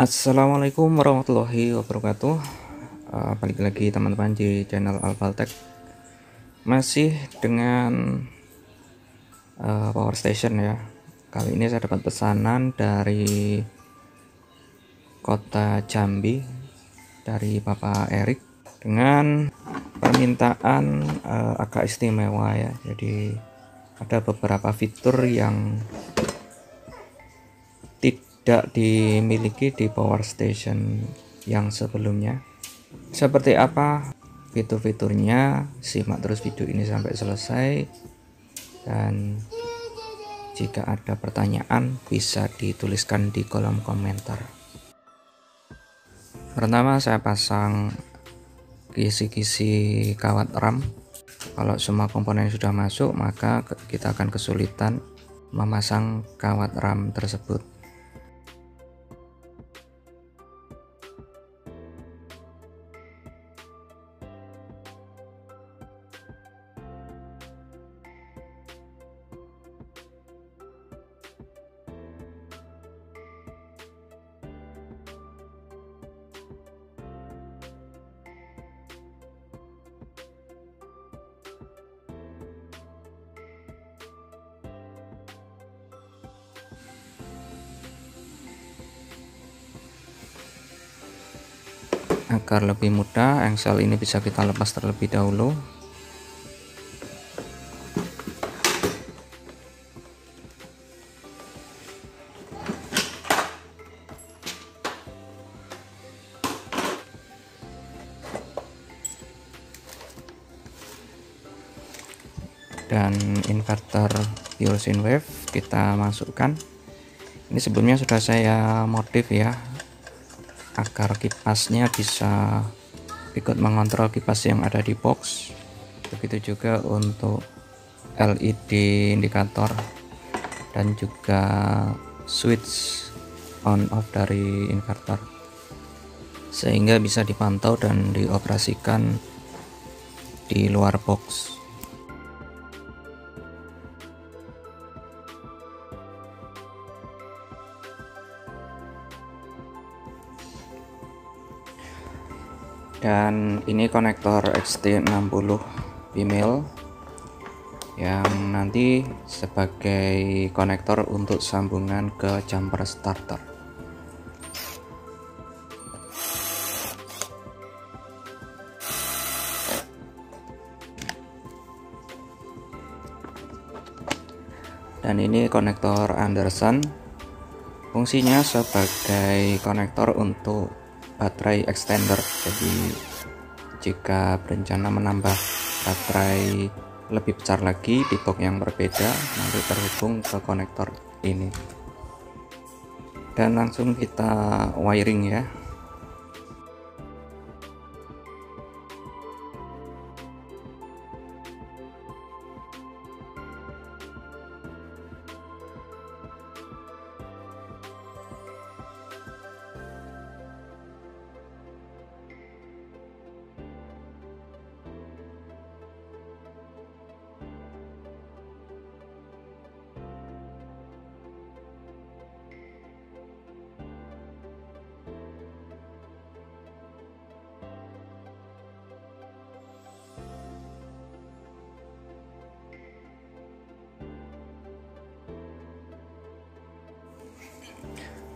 Assalamualaikum warahmatullahi wabarakatuh. Balik lagi teman-teman di channel Alvaltech, masih dengan power station ya. Kali ini saya dapat pesanan dari kota Jambi, dari Bapak Erik, dengan permintaan agak istimewa ya. Jadi ada beberapa fitur yang tidak dimiliki di power station yang sebelumnya. Seperti apa fitur-fiturnya? Simak terus video ini sampai selesai, dan jika ada pertanyaan bisa dituliskan di kolom komentar. Pertama, saya pasang kisi-kisi kawat RAM. Kalau semua komponen sudah masuk, maka kita akan kesulitan memasang kawat RAM tersebut. Agar lebih mudah, engsel ini bisa kita lepas terlebih dahulu. Dan inverter pure sine wave kita masukkan. Ini sebelumnya sudah saya modif ya, agar kipasnya bisa ikut mengontrol kipas yang ada di box. Begitu juga untuk LED indikator dan juga switch on off dari inverter, sehingga bisa dipantau dan dioperasikan di luar box. Dan ini konektor XT60 female yang nanti sebagai konektor untuk sambungan ke jumper starter. Dan ini konektor Anderson, fungsinya sebagai konektor untuk baterai extender. Jadi jika berencana menambah baterai lebih besar lagi di box yang berbeda, nanti terhubung ke konektor ini. Dan langsung kita wiring ya.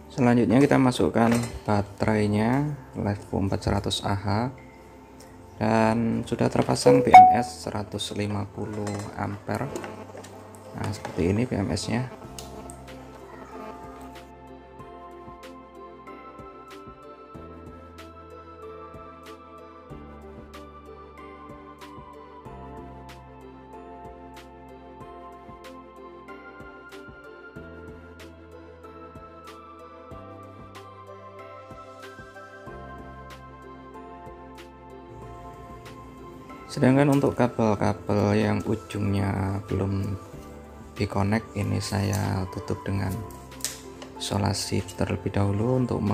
Selanjutnya kita masukkan baterainya LiFePo 400 Ah, dan sudah terpasang BMS 150 ampere. Nah, seperti ini BMS-nya. Sedangkan untuk kabel-kabel yang ujungnya belum dikonek, ini saya tutup dengan isolasi terlebih dahulu untuk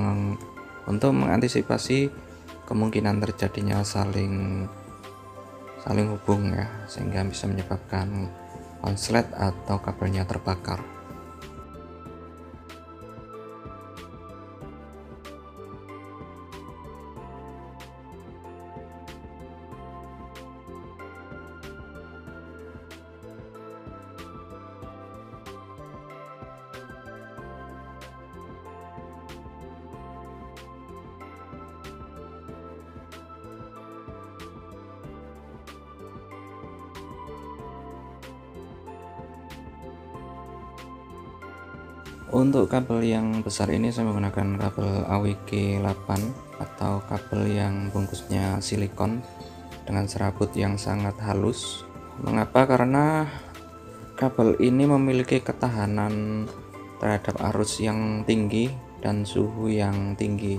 mengantisipasi kemungkinan terjadinya saling hubung ya, sehingga bisa menyebabkan konslet atau kabelnya terbakar. Untuk kabel yang besar ini saya menggunakan kabel AWG 8 atau kabel yang bungkusnya silikon dengan serabut yang sangat halus. Mengapa? Karena kabel ini memiliki ketahanan terhadap arus yang tinggi dan suhu yang tinggi.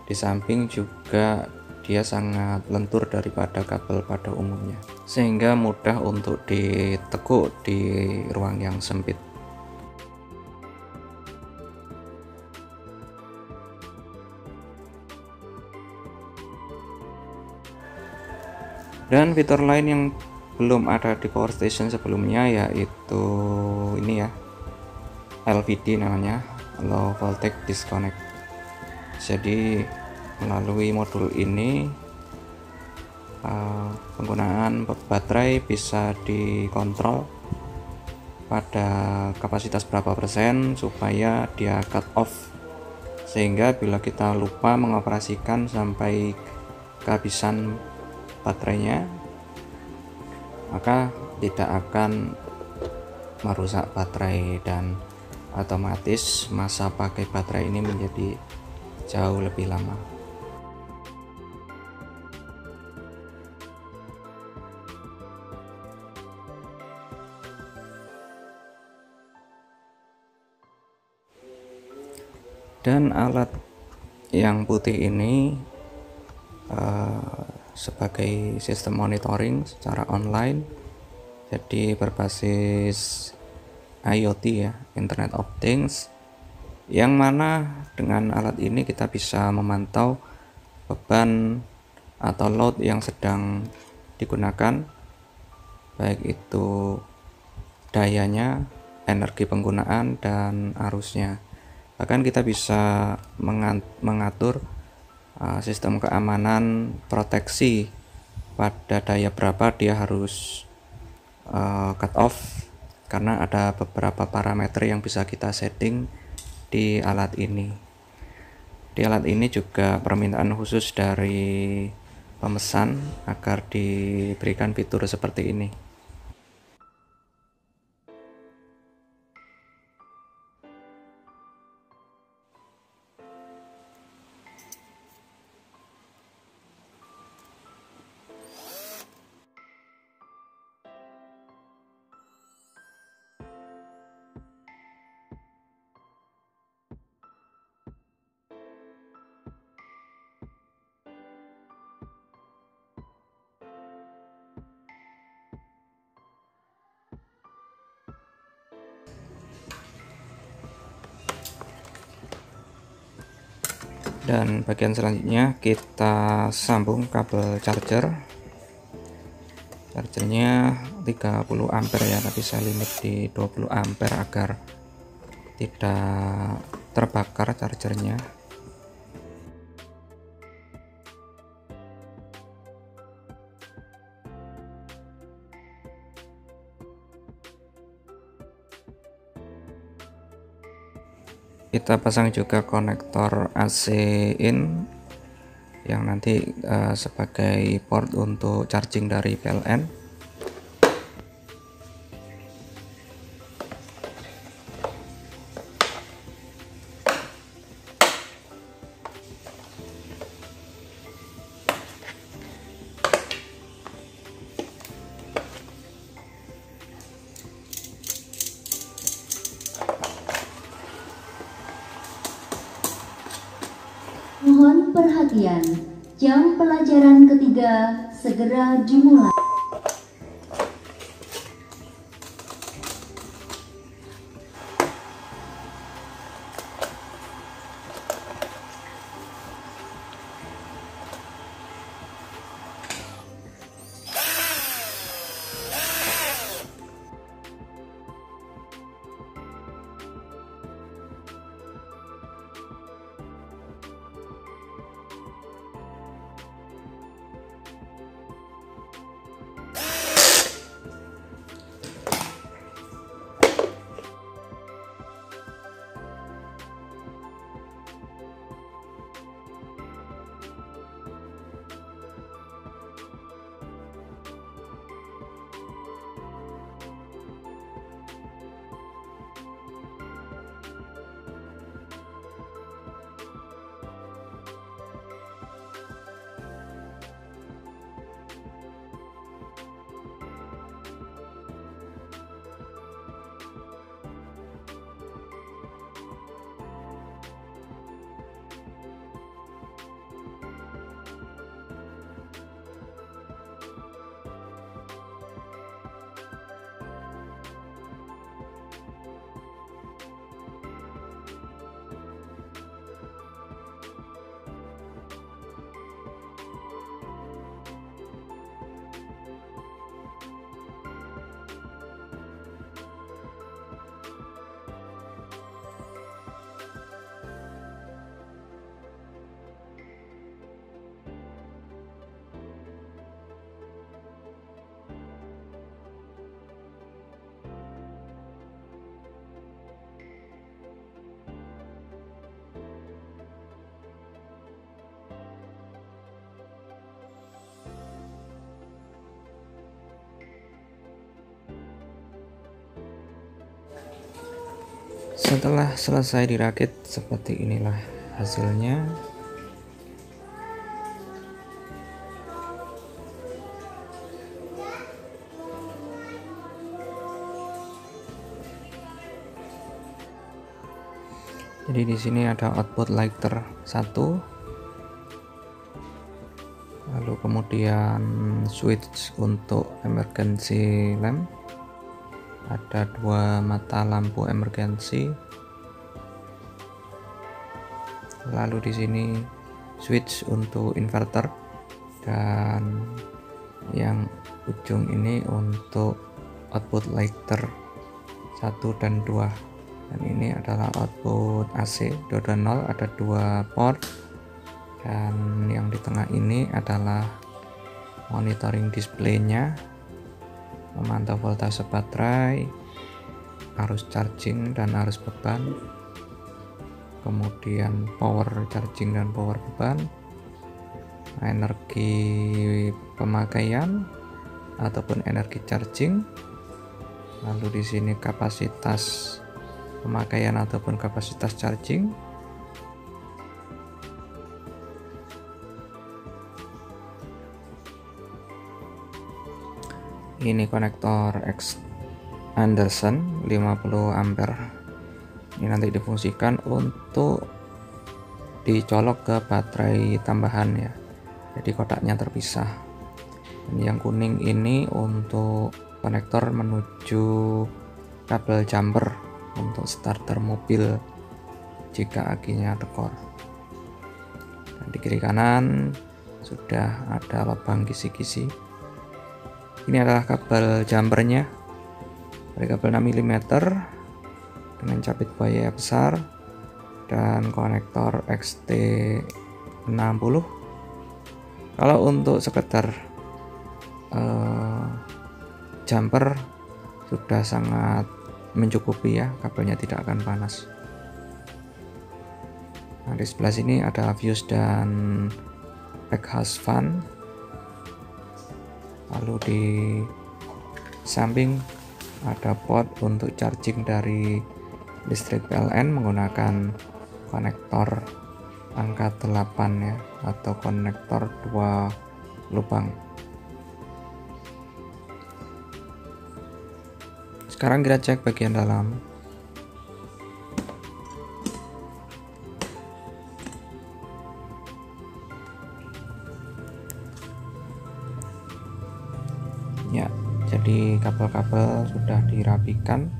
Di samping juga dia sangat lentur daripada kabel pada umumnya, sehingga mudah untuk ditekuk di ruang yang sempit. Dan fitur lain yang belum ada di power station sebelumnya yaitu ini ya, LVD namanya, low voltage disconnect. Jadi melalui modul ini penggunaan baterai bisa dikontrol pada kapasitas berapa persen supaya dia cut off, sehingga bila kita lupa mengoperasikan sampai kehabisan baterainya, maka tidak akan merusak baterai dan otomatis masa pakai baterai ini menjadi jauh lebih lama. Dan alat yang putih ini sebagai sistem monitoring secara online, jadi berbasis IoT ya, Internet of Things, yang mana dengan alat ini kita bisa memantau beban atau load yang sedang digunakan, baik itu dayanya, energi penggunaan, dan arusnya. Bahkan kita bisa mengatur sistem keamanan proteksi pada daya berapa dia harus cut off, karena ada beberapa parameter yang bisa kita setting di alat ini. Di alat ini juga permintaan khusus dari pemesan agar diberikan fitur seperti ini. Dan bagian selanjutnya kita sambung kabel chargernya 30 ampere ya, tapi saya limit di 20 ampere agar tidak terbakar chargernya. Kita pasang juga konektor AC in yang nanti sebagai port untuk charging dari PLN. Mohon perhatian, jam pelajaran ketiga segera dimulai. Setelah selesai dirakit, seperti inilah hasilnya. Jadi di sini ada output lighter 1, lalu kemudian switch untuk emergency lamp, ada 2 mata lampu emergency, lalu di sini switch untuk inverter, dan yang ujung ini untuk output lighter 1 dan 2. Dan ini adalah output AC, dioda 0, ada 2 port, dan yang di tengah ini adalah monitoring displaynya, memantau voltase baterai, arus charging dan arus beban, kemudian power charging dan power beban, energi pemakaian ataupun energi charging, lalu di sini kapasitas pemakaian ataupun kapasitas charging, ini konektor X Anderson 50 ampere. Ini nanti difungsikan untuk dicolok ke baterai tambahan ya, jadi kotaknya terpisah. Dan yang kuning ini untuk konektor menuju kabel jumper untuk starter mobil jika akinya tekor. Dan di kiri kanan sudah ada lubang kisi-kisi. Ini adalah kabel jumpernya dari kabel 6 mm dengan capit buaya besar dan konektor XT60. Kalau untuk sekedar jumper sudah sangat mencukupi ya, kabelnya tidak akan panas. Nah, di sebelah sini ada fuse dan exhaust fan. Lalu di samping ada port untuk charging dari listrik PLN menggunakan konektor angka 8 ya, atau konektor 2 lubang. Sekarang kita cek bagian dalam. Ya, jadi kabel-kabel sudah dirapikan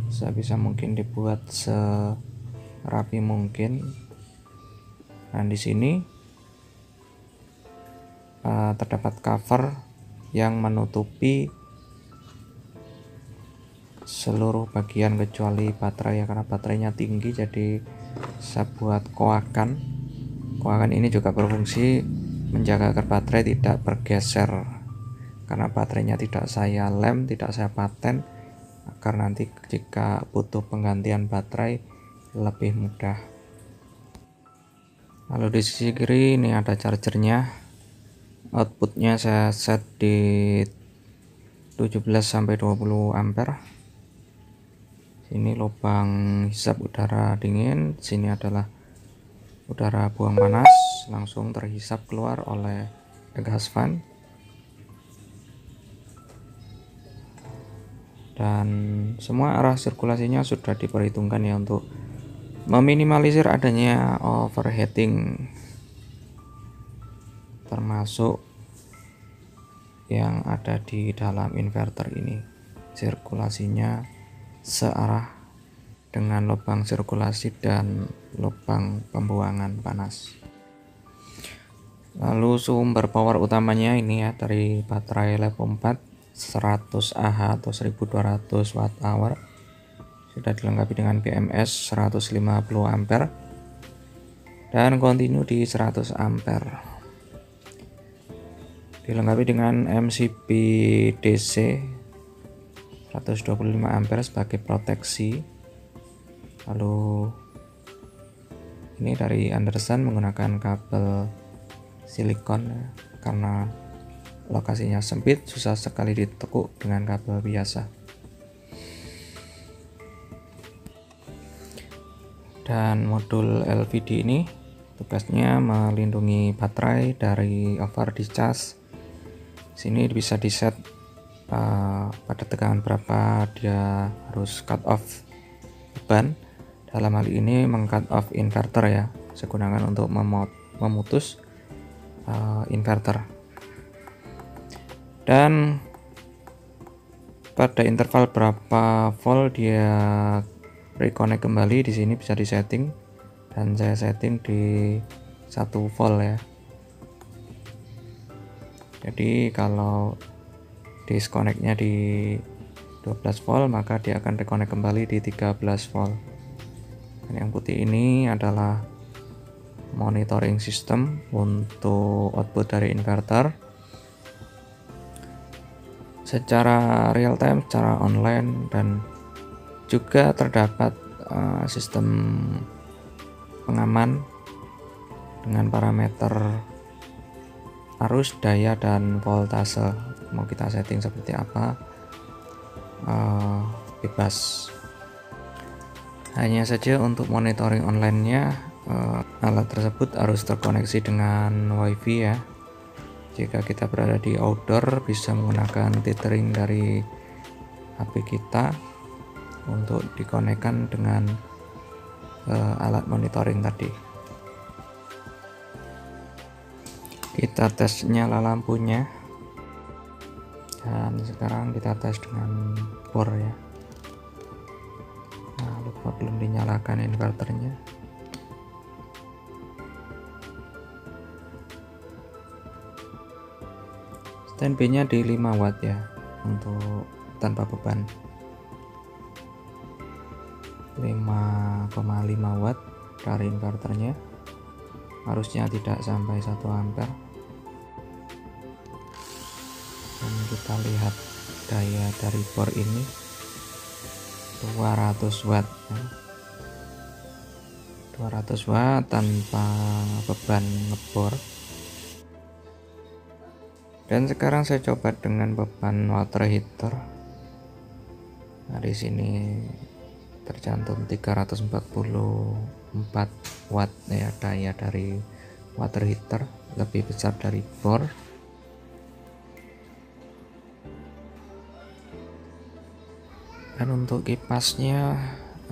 sebisa mungkin, dibuat serapi mungkin. Dan di sini terdapat cover yang menutupi seluruh bagian kecuali baterai ya, karena baterainya tinggi, jadi saya buat koakan. Koakan ini juga berfungsi menjaga agar baterai tidak bergeser, karena baterainya tidak saya lem, tidak saya paten, agar nanti jika butuh penggantian baterai lebih mudah. Lalu di sisi kiri ini ada chargernya. Outputnya saya set di 17-20 ampere. Sini lubang hisap udara dingin, sini adalah udara buang panas, langsung terhisap keluar oleh exhaust fan. Dan semua arah sirkulasinya sudah diperhitungkan ya, untuk meminimalisir adanya overheating, termasuk yang ada di dalam inverter ini. Sirkulasinya searah dengan lubang sirkulasi dan lubang pembuangan panas. Lalu sumber power utamanya ini ya, dari baterai level 4 100 Ah atau 1200 Wh, sudah dilengkapi dengan BMS 150 ampere dan kontinu di 100 ampere, dilengkapi dengan MCB DC 125 ampere sebagai proteksi. Lalu ini dari Anderson menggunakan kabel silikon ya, karena lokasinya sempit, susah sekali ditekuk dengan kabel biasa. Dan modul LVD ini tugasnya melindungi baterai dari over discharge. Sini bisa di set pada tegangan berapa dia harus cut off beban. Dalam hal ini meng-cut off inverter ya, saya gunakan untuk memutus inverter. Dan pada interval berapa volt dia reconnect kembali, di sini bisa disetting, dan saya setting di 1 volt ya. Jadi kalau disconnectnya di 12 volt, maka dia akan reconnect kembali di 13 volt. Dan yang putih ini adalah monitoring system untuk output dari inverter secara real time, secara online, dan juga terdapat sistem pengaman dengan parameter arus, daya, dan voltase. Mau kita setting seperti apa, bebas. Hanya saja untuk monitoring online-nya, alat tersebut harus terkoneksi dengan WiFi ya. Jika kita berada di outdoor, bisa menggunakan tethering dari HP kita untuk dikonekkan dengan alat monitoring tadi. Kita tes nyala lampunya, dan sekarang kita tes dengan bor ya. Nah, lupa belum dinyalakan inverternya. Standby-nya di 5 watt ya, untuk tanpa beban. 5,5 watt dari inverternya, harusnya tidak sampai 1 ampere. Dan kita lihat daya dari bor ini 200 watt ya. 200 watt tanpa beban ngebor. Dan sekarang saya coba dengan beban water heater. Nah, di sini tercantum 344 watt ya daya dari water heater, lebih besar dari bor. Dan untuk kipasnya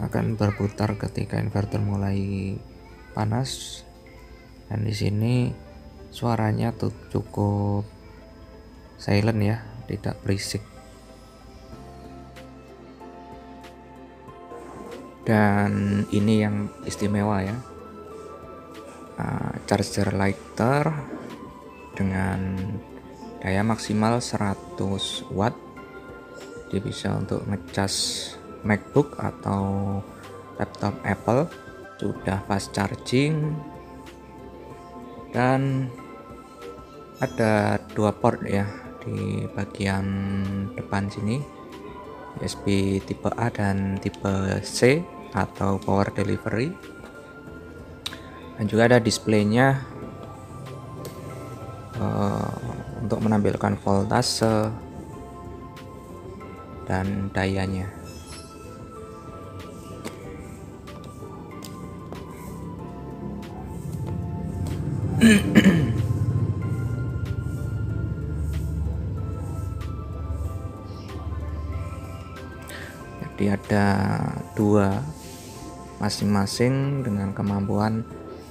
akan berputar ketika inverter mulai panas. Dan di sini suaranya tuh cukup silent ya, tidak berisik. Dan ini yang istimewa ya, charger lighter dengan daya maksimal 100 watt. Dia bisa untuk ngecas MacBook atau laptop Apple, sudah fast charging, dan ada 2 port ya di bagian depan sini, USB tipe A dan tipe C atau power delivery. Dan juga ada displaynya untuk menampilkan voltase dan dayanya. Jadi ada 2 masing-masing dengan kemampuan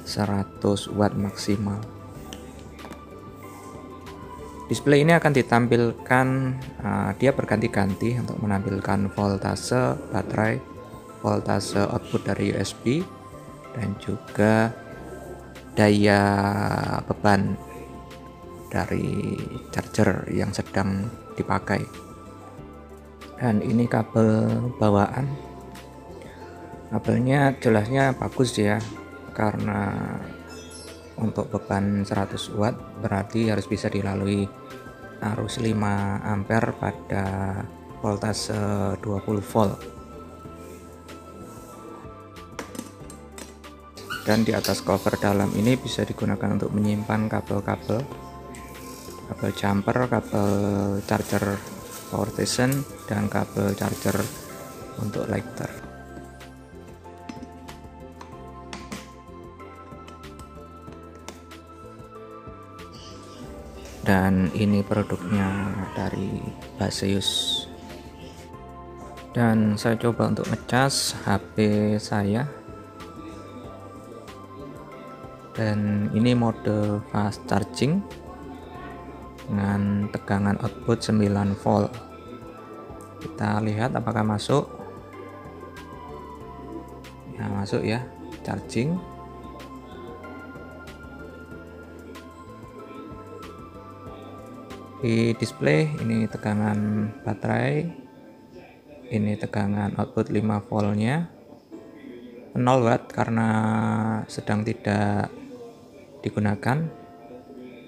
100 watt maksimal. Display ini akan ditampilkan, dia berganti-ganti untuk menampilkan voltase baterai, voltase output dari USB, dan juga daya beban dari charger yang sedang dipakai. Dan ini kabel bawaan, kabelnya jelasnya bagus ya, karena untuk beban 100 watt berarti harus bisa dilalui arus 5 ampere pada voltase 20 volt. Dan di atas cover dalam ini bisa digunakan untuk menyimpan kabel-kabel, kabel jumper, kabel charger power station, dan kabel charger untuk lighter. dan ini produknya dari Baseus. Dan saya coba untuk ngecas HP saya, dan ini mode fast charging dengan tegangan output 9 volt. Kita lihat apakah masuk. Ya, masuk ya, charging. Di display ini tegangan baterai, ini tegangan output 5 voltnya, 0 watt karena sedang tidak digunakan,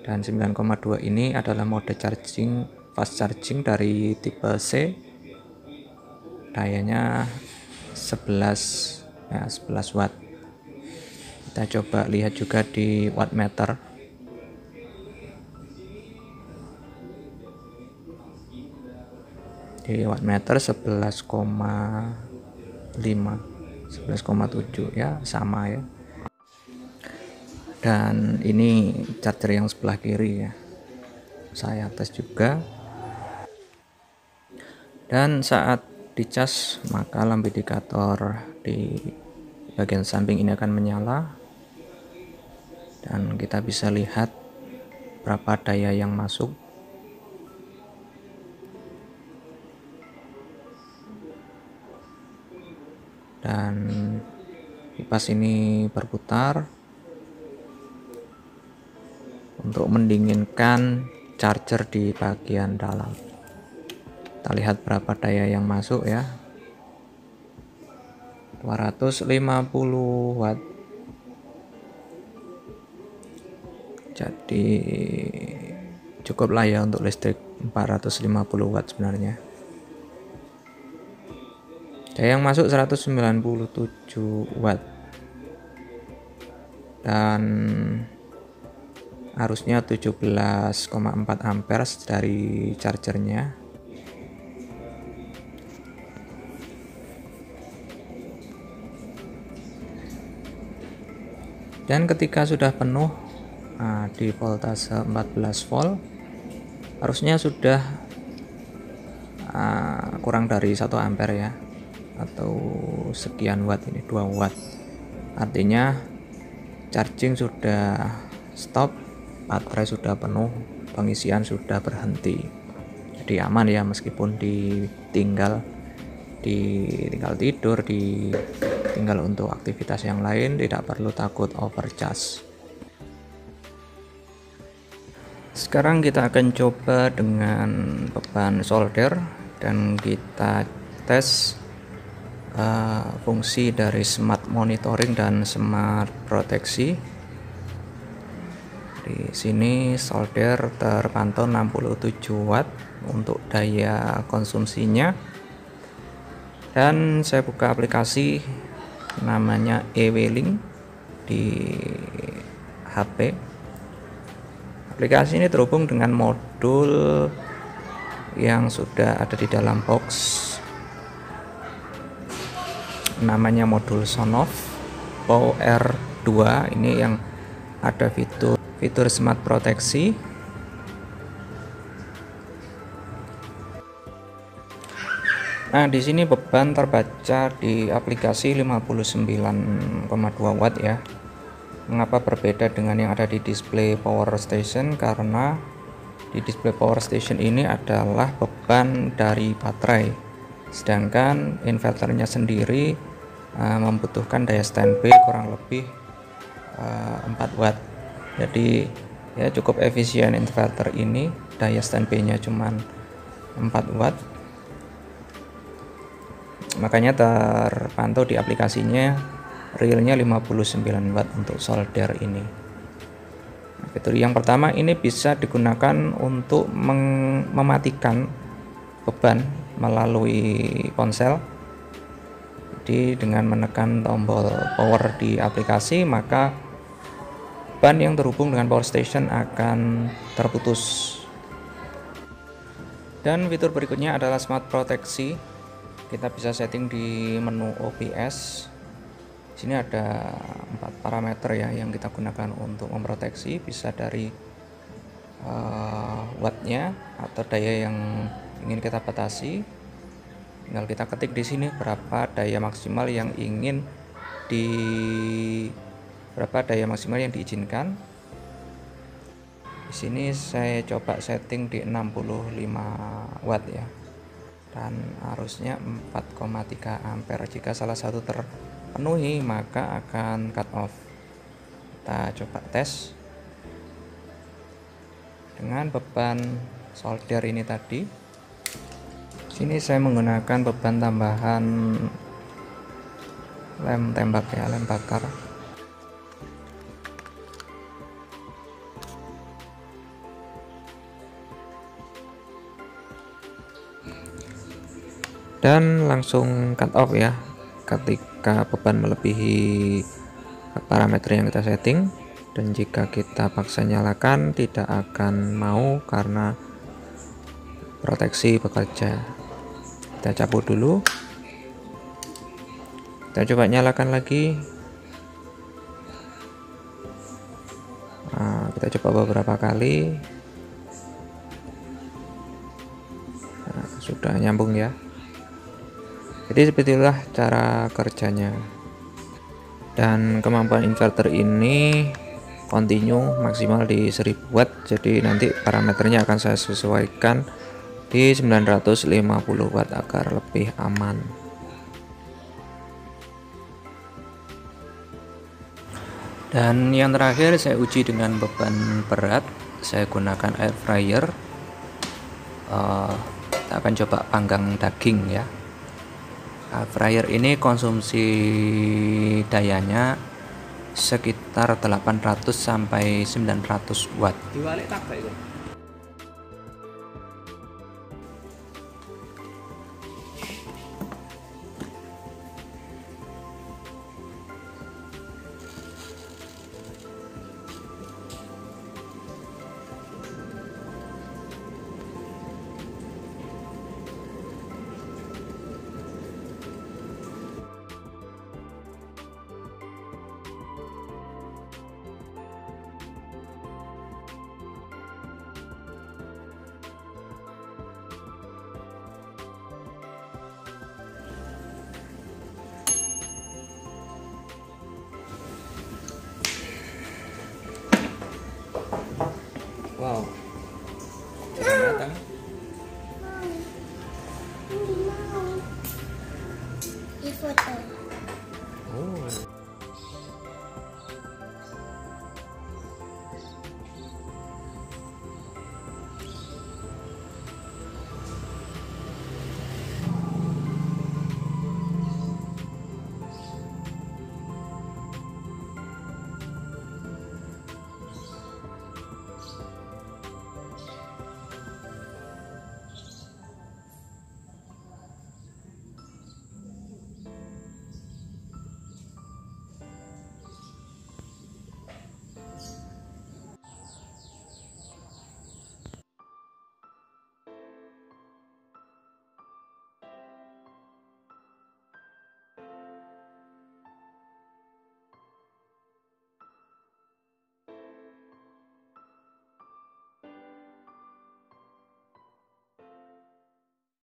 dan 9,2 ini adalah mode charging fast charging dari tipe C, dayanya 11 watt. Kita coba lihat juga di wattmeter. Di wattmeter 11,7 ya, sama ya. Dan ini charger yang sebelah kiri ya, saya tes juga. Dan saat dicas maka lampu indikator di bagian samping ini akan menyala, dan kita bisa lihat berapa daya yang masuk. Dan kipas ini berputar untuk mendinginkan charger di bagian dalam. Kita lihat berapa daya yang masuk ya, 250 watt. Jadi cukup lah ya untuk listrik 450 watt sebenarnya. Daya yang masuk 197 watt, dan arusnya 17,4 ampere dari chargernya. Dan ketika sudah penuh di voltase 14 volt, arusnya sudah kurang dari 1 ampere ya, atau sekian watt, ini 2 watt. Artinya charging sudah stop, baterai sudah penuh, pengisian sudah berhenti. Jadi aman ya, meskipun ditinggal tidur, ditinggal untuk aktivitas yang lain, tidak perlu takut overcharge. Sekarang kita akan coba dengan beban solder, dan kita tes fungsi dari smart monitoring dan smart proteksi. Di sini solder terpantau 67 watt untuk daya konsumsinya, dan saya buka aplikasi namanya eWeLink di HP. Aplikasi ini terhubung dengan modul yang sudah ada di dalam box, namanya modul Sonoff Power 2. Ini yang ada fitur smart proteksi. Nah, di sini beban terbaca di aplikasi 59,2 watt ya. Mengapa berbeda dengan yang ada di display power station? Karena di display power station ini adalah beban dari baterai, sedangkan inverternya sendiri membutuhkan daya standby kurang lebih 4 watt. Jadi ya cukup efisien inverter ini, daya standby-nya cuma 4 watt. Makanya terpantau di aplikasinya realnya 59 watt untuk solder ini. Fitur yang pertama ini bisa digunakan untuk mematikan beban melalui ponsel. Jadi dengan menekan tombol power di aplikasi, maka beban yang terhubung dengan power station akan terputus. Dan fitur berikutnya adalah smart proteksi. Kita bisa setting di menu OBS. Di sini ada 4 parameter ya yang kita gunakan untuk memproteksi, bisa dari wattnya atau daya yang ingin kita batasi. Tinggal kita ketik di sini berapa daya maksimal yang diizinkan. Di sini saya coba setting di 65 watt ya, dan arusnya 4,3 ampere. Jika salah satu terpenuhi maka akan cut off. Kita coba tes dengan beban solder ini tadi. Sini saya menggunakan beban tambahan lem tembak ya, lem bakar. Dan langsung cut off ya ketika beban melebihi parameter yang kita setting. Dan jika kita paksa nyalakan tidak akan mau karena proteksi bekerja. Kita cabut dulu, kita coba nyalakan lagi. Nah, kita coba beberapa kali. Nah, sudah nyambung ya. Jadi seperti itulah cara kerjanya. Dan kemampuan inverter ini continue maksimal di 1000 watt. Jadi nanti parameternya akan saya sesuaikan di 950 watt agar lebih aman. Dan yang terakhir saya uji dengan beban berat. Saya gunakan air fryer. Kita akan coba panggang daging ya. Air fryer ini konsumsi dayanya sekitar 800 sampai 900 watt. Diwalik tak itu. Wow.